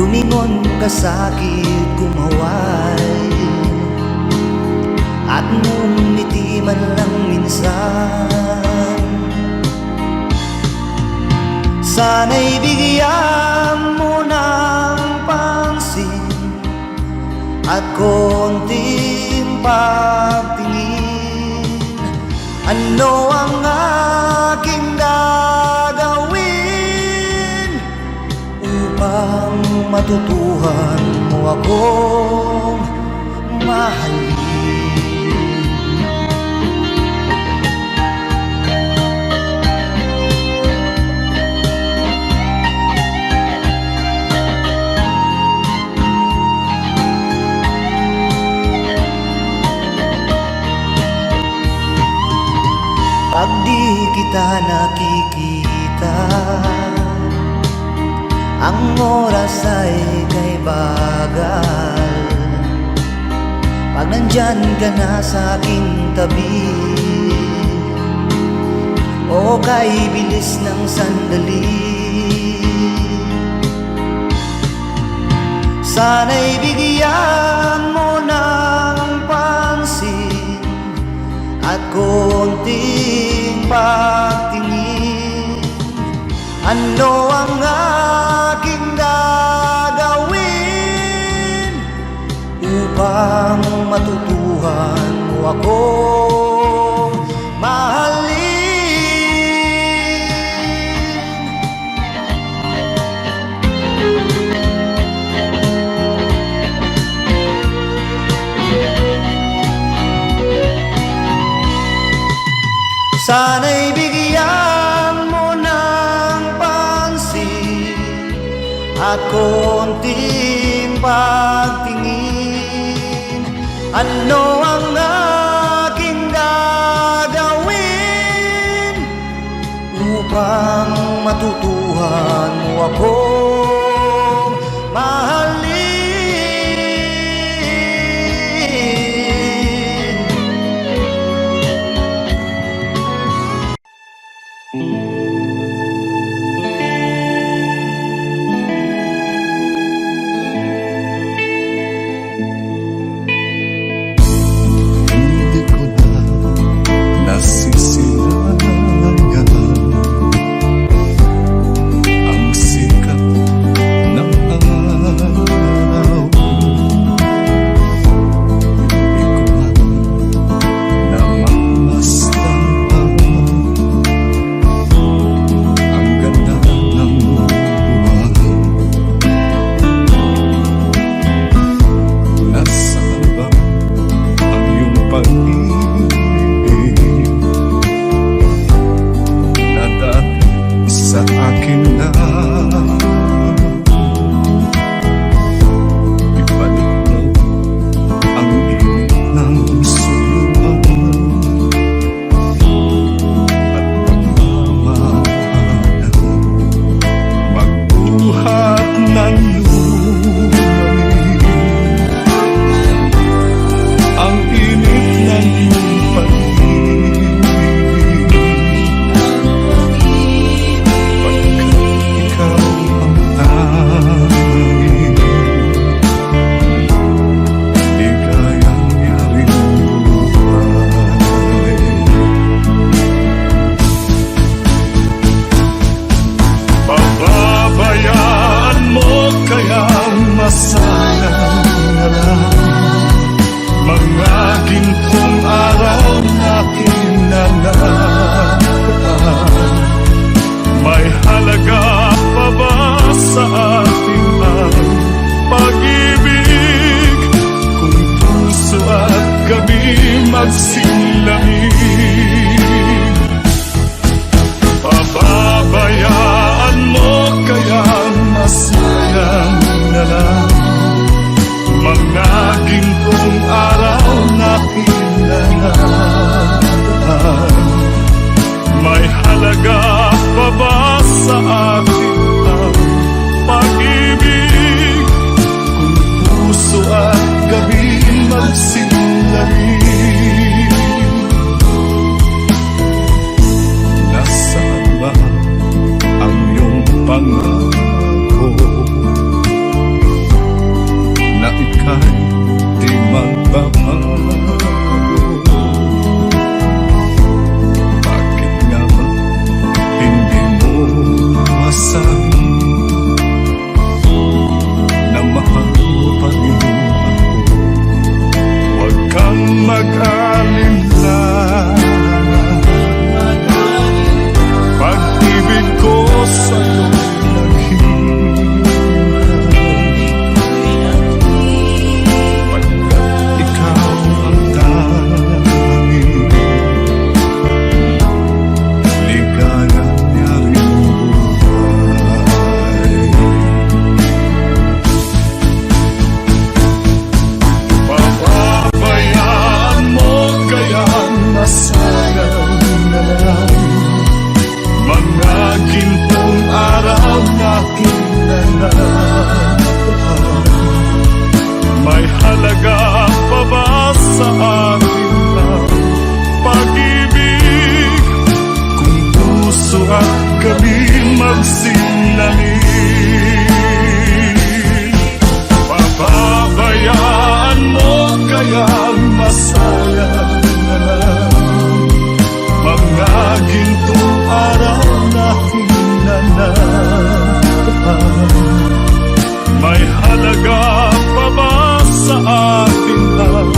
lumingon ka sa'kin, kumaway, at ngumiti man lang minsan. Sana'y bigyan mo ng pansin at konting pagtingin. Ano ang aking gagawin upang matutuhan mo akong mahalin? Pag di kita nakikita, ang oras ay kay bagal. Pag nandyan ka na sa aking tabi, o kay bilis ng sandali, sana'y bigyan mo ng pansin at konting pagtingin. Ano ang aking gagawin upang matutuhan mo akong mahalin? Sana'y bigyan mo ng pansin at konting pagtingin. Ano ang aking gagawin upang matutuhan mo akong mahalin? Hindi ko na nasisilayan ang sikat atin ang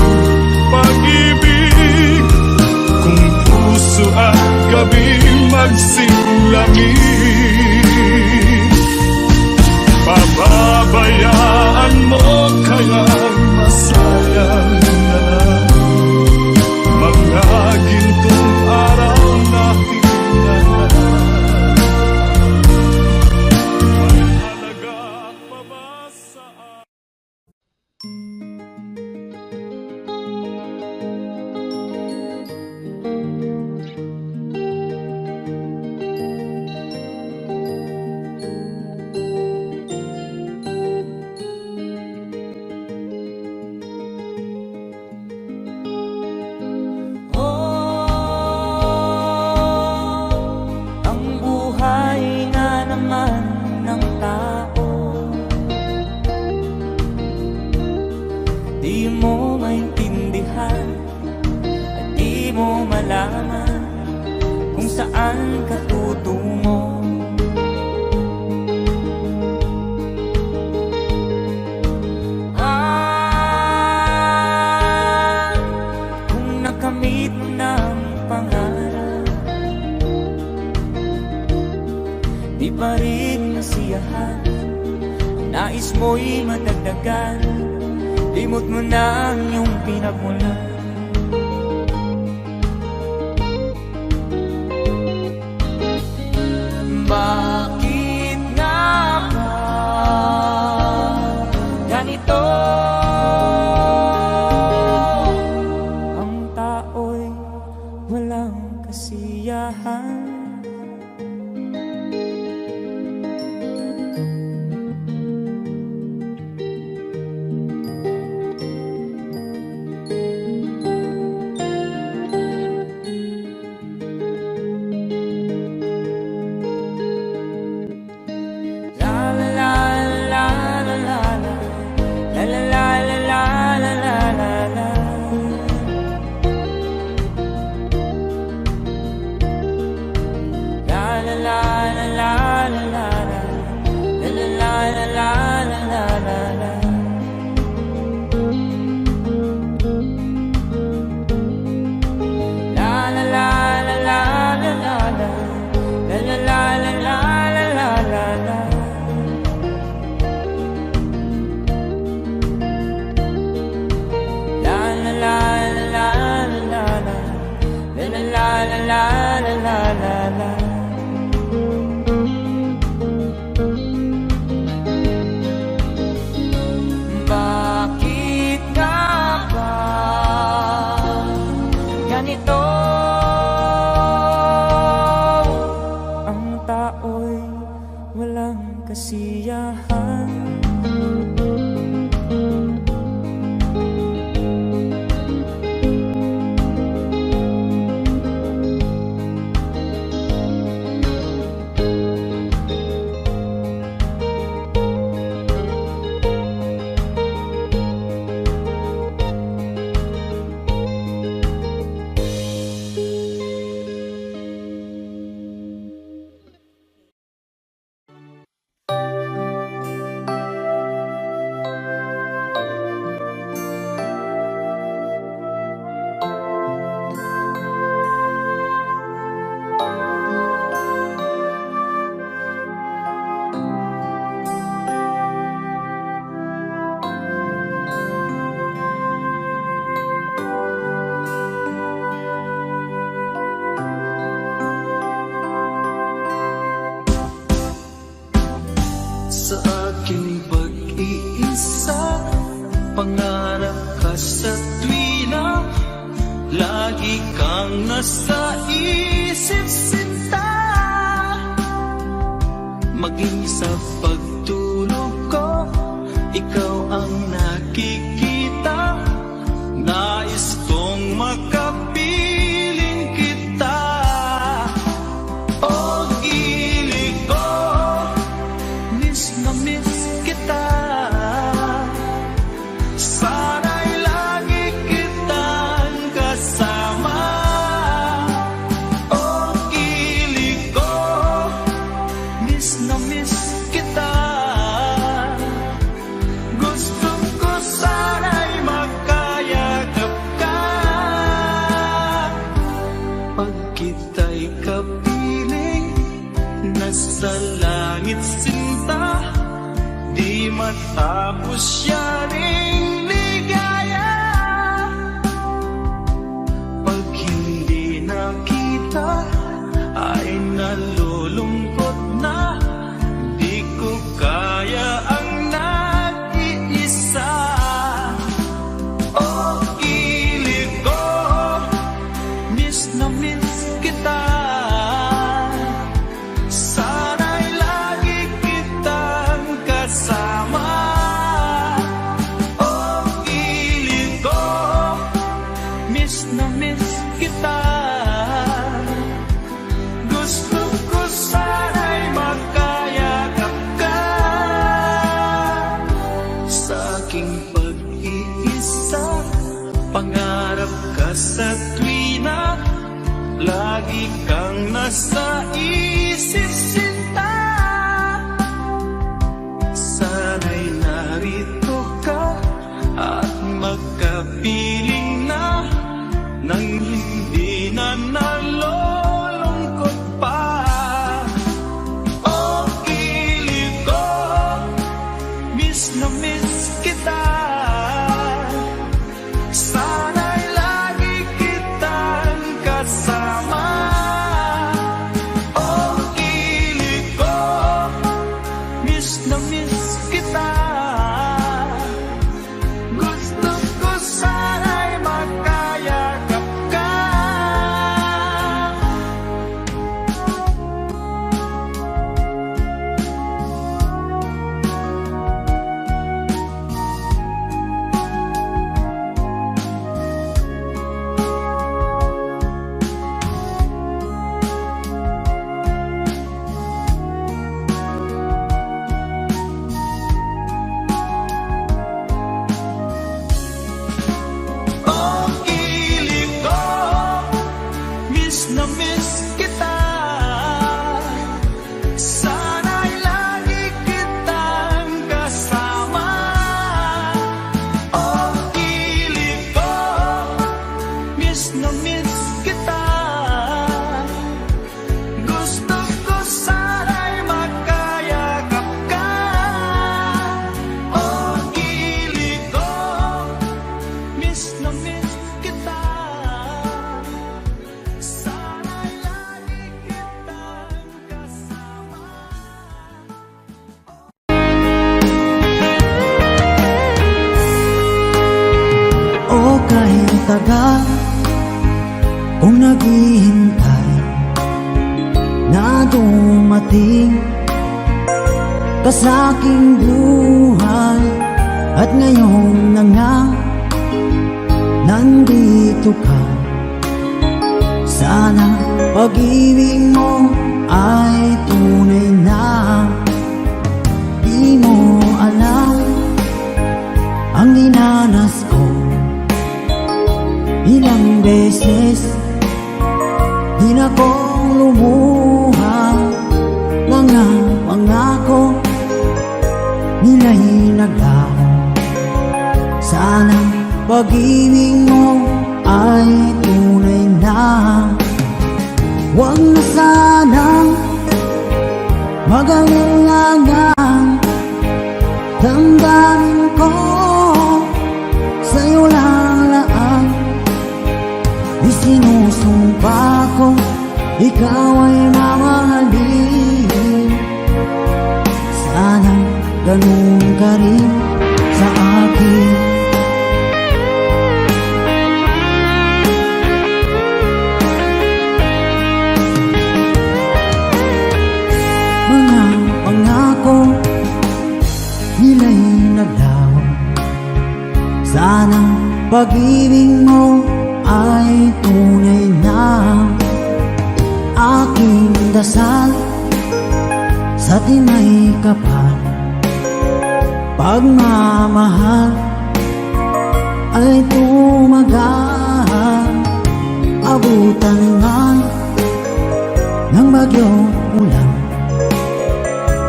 pag-ibig. Kung puso at gabi magsilamig, pababayaan mo kaya masayang na lang mga gintong araw na hinahanap. May halaga pa ba sa Ang buhay nga naman ng tao, di mo maintindihan at di mo malaman kung saan ka tutungo. Kung nakamit mo ng pangarap, di pa rin nasiyahan, ang nais mo'y madagdagan, limot mo na ang iyong pinagmulan. Bakit nga ba ganito? Ang tao'y walang kasiyahan. Bakit nga ba ganito? Ang tao'y walang kasiyahan. sa aking pag-iisa, pangarap ka sa tuwina, lagi kang nasa isip sinta. Maging sa pagtulog ko, ikaw ang nakikita. Nais kong makapiling kita. O gilig ko, miss na miss kita. Sana'y lagi kitang kasama. O gilig ko, miss na miss kita. Gusto ko sana'y matapos siya ring ligaya. Pag hindi nakita ay nalulungkot na, di ko kaya ang nag-iisa. Oh, kilig ko, miss na miss kita. Sana'y lagi kitang kasama. Oh, kilig ko, miss na miss kita. Gusto ko sana'y magkayakap ka. Sa aking pag-iisa, pangarap ka sa tuwina, lagi kang nasa isip sinta. Sana'y narito ka at magkapiling na, nang hindi na nalulungkot pa. Oh, kilig ko, miss na miss kita. Sana'y lagi kitang kasama. Oh, kilig ko, miss na miss kita. Gusto ko sana'y magkayakap ka. Oh, kilig ko, miss na miss kita. Sana'y lagi kitang kasama. Oh, kilig ko, miss na miss kita. Gusto ko sana'y magkayakap ka. Oh, kilig ko, miss na miss kita. Sana'y lagi kitang kasama. O kahit tagal kung naghihintay na dumating ka sa aking buhay, at ngayon na nga nandito ka. Sana pag-ibig mo ay tunay na. Di mo alam ang dinanas ko. Ilang beses di na kong lumuha, mga pangako nila'y naglaho. Sana pag-ibig mo ay tunay na. Huwag na sanang mag-alinlangan, damdamin ko sa'yo lang laan. Isinusumpa ko, ikaw ay mamahalin. Sana ganun ka rin sa akin. Mga pangako nila'y naglaho. Sana pag-ibig mo ay tunay na. Aking dasal sa tinay kapal, pagmamahal ay tumagal. Abutan nga ng bagyong ulan.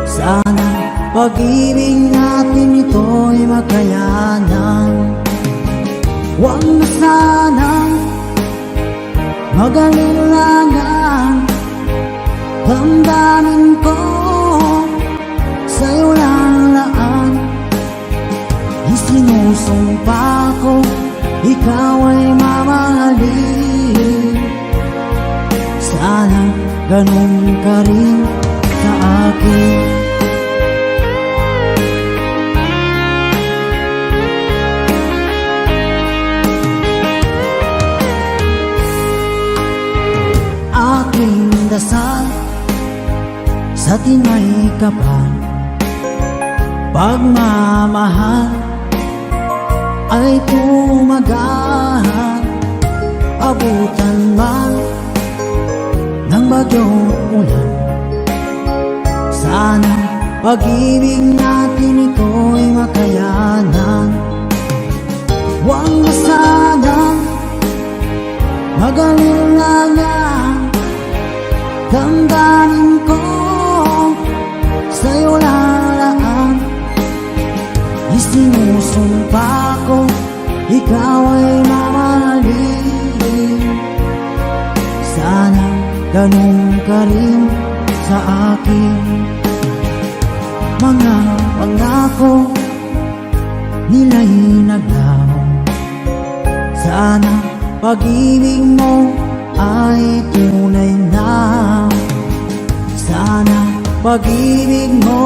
Sana pag-ibig natin ito'y makayanan. Huwag na sanang mag-alinlangan, damdamin ko sa'yo lang laan. ikaw ay mamahalin. Sana ganun ka rin sa akin. Aking dasal sa tinay kapal, pagmamahal ay tumagal. Abutan man ng bagyong ulan, sana pag-ibig natin ito'y makayanan. Huwag na sanang mag-alala, damdamin ko sa'yo lalaan. Isinusumpa ko, ikaw ay mamahalin. Sana ganun ka rin sa akin. Mga pangako nila'y naglaho, sana pag-ibig mo ay tunay na. Sana pag-ibig mo